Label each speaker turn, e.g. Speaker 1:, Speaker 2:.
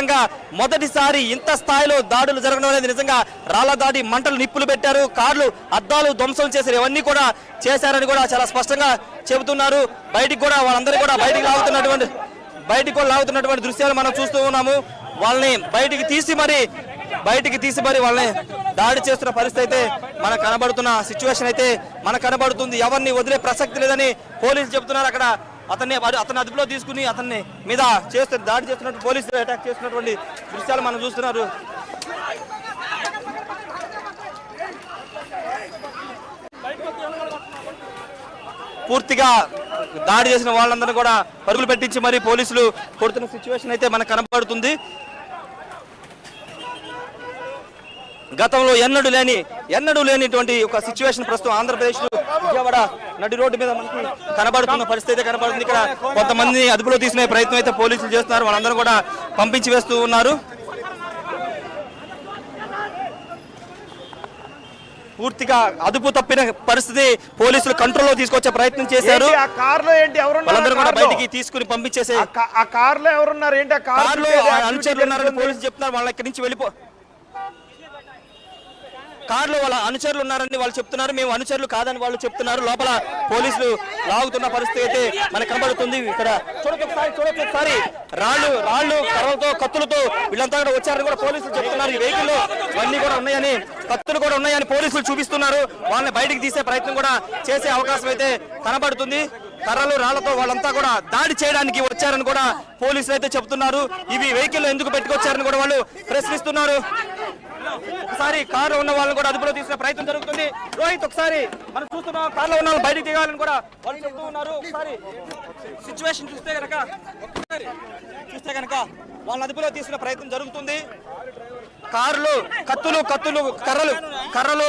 Speaker 1: దేశవ్యాప్తంగా మొదటిసారి ఇంత స్థాయిలో దాడులు జరగడం అనేది నిజంగా రాళ్ల దాడి, మంటలు, నిప్పులు పెట్టారు, కార్లు అద్దాలు ధ్వంసం చేశారు, ఇవన్నీ కూడా చేశారని కూడా చాలా స్పష్టంగా చెబుతున్నారు. బయటికి కూడా వాళ్ళందరూ కూడా బయటికి లాగుతున్నటువంటి దృశ్యాలు మనం చూస్తూ ఉన్నాము. వాళ్ళని బయటికి తీసి మరి వాళ్ళని దాడి చేస్తున్న పరిస్థితి అయితే మనకు కనబడుతున్న సిచ్యువేషన్ అయితే మనకు కనబడుతుంది. ఎవరిని వదిలే ప్రసక్తి లేదని పోలీసులు చెబుతున్నారు. అక్కడ అతన్ని అదుపులో తీసుకుని అతన్ని మీద దాడి చేస్తున్నట్టు పోలీసులు అటాక్ చేస్తున్నటువంటి దృశ్యాలు మనం చూస్తున్నారు. పూర్తిగా దాడి చేసిన వాళ్ళందరూ కూడా పరుగులు పెట్టించి మరి పోలీసులు కొడుతున్న సిచ్యువేషన్ అయితే మనకు కనబడుతుంది. గతంలో ఎన్నడూ లేనిటువంటి ఒక సిచ్యువేషన్ ప్రస్తుతం ఆంధ్రప్రదేశ్ విజయవాడ నడి రోడ్డు మీద మనకి కనబడుతున్న పరిస్థితి అయితే కనబడుతుంది. ఇక్కడ కొంతమంది అదుపులో తీసుకునే ప్రయత్నం అయితే పోలీసులు చేస్తున్నారు. వాళ్ళందరూ కూడా పంపించి వేస్తూ ఉన్నారు. పూర్తిగా అదుపు తప్పిన పరిస్థితి, పోలీసులు కంట్రోల్లో తీసుకొచ్చే ప్రయత్నం చేశారు. వాళ్ళందరూ కూడా బయటికి తీసుకుని పంపించేసే అనుచరులు ఉన్నారని పోలీసులు చెప్తున్నారు. వాళ్ళ ఇక్కడి నుంచి కార్లో వాళ్ళ అనుచరులు ఉన్నారని వాళ్ళు చెప్తున్నారు. మేము అనుచరులు కాదని వాళ్ళు చెప్తున్నారు. లోపల పోలీసులు లాగుతున్న పరిస్థితి అయితే మనకు కనబడుతుంది. ఇక్కడ చూడొకసారి రాళ్ళు కర్రలతో, కత్తులతో వీళ్ళంతా కూడా వచ్చారని కూడా పోలీసులు చెప్తున్నారు. ఈ వెహికల్లో ఇవన్నీ కూడా ఉన్నాయని, కత్తులు కూడా ఉన్నాయని పోలీసులు చూపిస్తున్నారు. వాళ్ళని బయటికి తీసే ప్రయత్నం కూడా చేసే అవకాశం అయితే కనబడుతుంది. కర్రలు, రాళ్లతో వాళ్ళంతా కూడా దాడి చేయడానికి వచ్చారని కూడా పోలీసులు అయితే చెప్తున్నారు. ఇవి వెహికల్ ఎందుకు పెట్టుకొచ్చారని కూడా వాళ్ళు ప్రశ్నిస్తున్నారు. ఒకసారి కారులో ఉన్న వాళ్ళని కూడా అదుపులో తీసుకునే ప్రయత్నం జరుగుతుంది. రోహిత్, ఒకసారి మనం చూస్తున్నాం, కారులో ఉన్న వాళ్ళు బయటికి దిగాలని కూడా వాళ్ళు చెప్తూ ఉన్నారు. ఒకసారి సిచ్యువేషన్ చూస్తే కనుక వాళ్ళని అదుపులో తీసుకునే ప్రయత్నం జరుగుతుంది. కార్లు, కత్తులు, కర్రలు